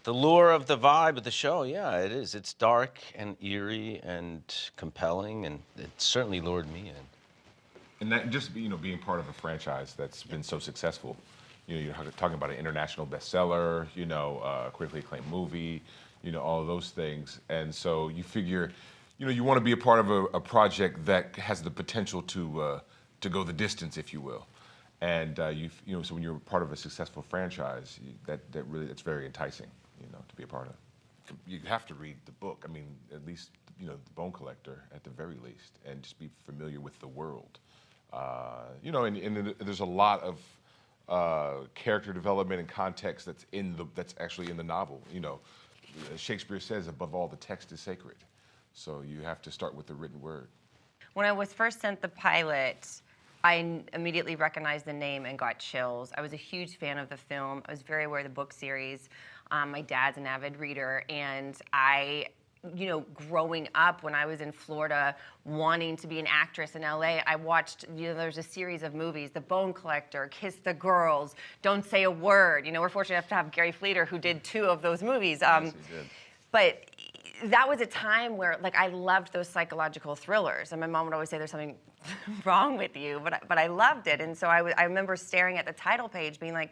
The lure of the vibe of the show, yeah, it is. It's dark and eerie and compelling, and it certainly lured me in. And that just being part of a franchise that's been so successful. You're talking about an international bestseller, critically acclaimed movie, all of those things. And so you figure, you want to be a part of a project that has the potential to go the distance, if you will. And so when you're part of a successful franchise, that's very enticing, to be a part of. You have to read the book. I mean, at least The Bone Collector, at the very least, and just be familiar with the world. And there's a lot of character development and context that's actually in the novel. Shakespeare says, above all, the text is sacred. So you have to start with the written word. When I was first sent the pilot, I immediately recognized the name and got chills. I was a huge fan of the film. I was very aware of the book series. My dad's an avid reader, and growing up when I was in Florida, wanting to be an actress in LA, I watched, there's a series of movies, The Bone Collector, Kiss the Girls, Don't Say a Word. We're fortunate enough to have Gary Fleeter, who did 2 of those movies. Yes, he did. But that was a time where, I loved those psychological thrillers. And my mom would always say, there's something wrong with you, but I loved it. And so I remember staring at the title page being like,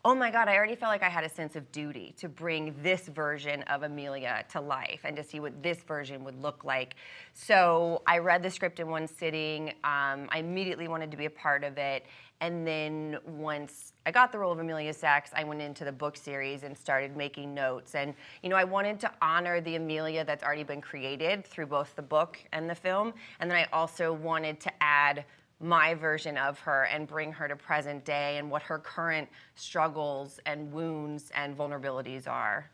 oh my God, I already felt like I had a sense of duty to bring this version of Amelia to life and to see what this version would look like. So I read the script in one sitting. I immediately wanted to be a part of it. And then once I got the role of Amelia Sachs, I went into the book series and started making notes. And, I wanted to honor the Amelia that's already been created through both the book and the film. And then I also wanted to add my version of her and bring her to present day and what her current struggles and wounds and vulnerabilities are.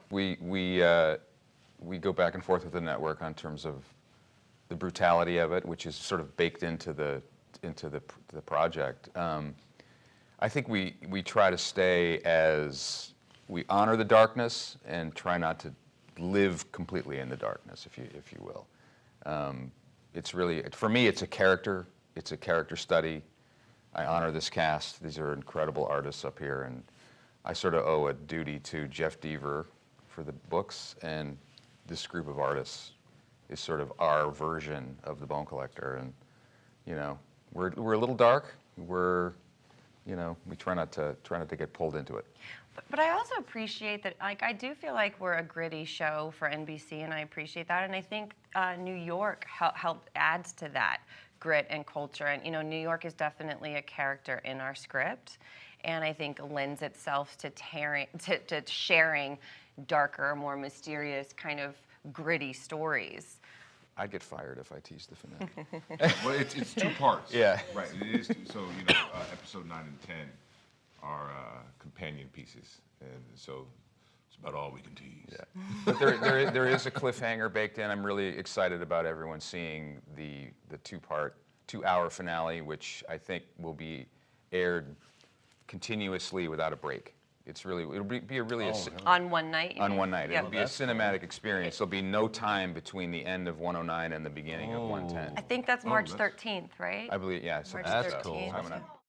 We go back and forth with the network on terms of the brutality of it, which is sort of baked into the project. I think we try to stay as we honor the darkness and try not to live completely in the darkness, if you will. It's really, for me, it's a character. It's a character study. I honor this cast. These are incredible artists up here, and I sort of owe a duty to Jeff Deaver for the books, and this group of artists is sort of our version of the Bone Collector. And we're a little dark. We try not to get pulled into it. But I also appreciate that, I do feel like we're a gritty show for NBC, and I appreciate that. And I think New York helped adds to that grit and culture. And, New York is definitely a character in our script, and I think lends itself to sharing darker, more mysterious, kind of gritty stories. I'd get fired if I teased the finale. Well, it's 2 parts. Yeah. Right. It is 2. So episode 9 and 10 are companion pieces, and so it's about all we can tease. Yeah. But there is a cliffhanger baked in. I'm really excited about everyone seeing the 2-hour finale, which I think will be aired continuously without a break. It'll be a really on one night. On one night. Yeah. It'll be a cinematic experience. There'll be no time between the end of 109 and the beginning of 110. I think that's March 13th, right? I believe, yeah. March That's 13th. cool. Coming up.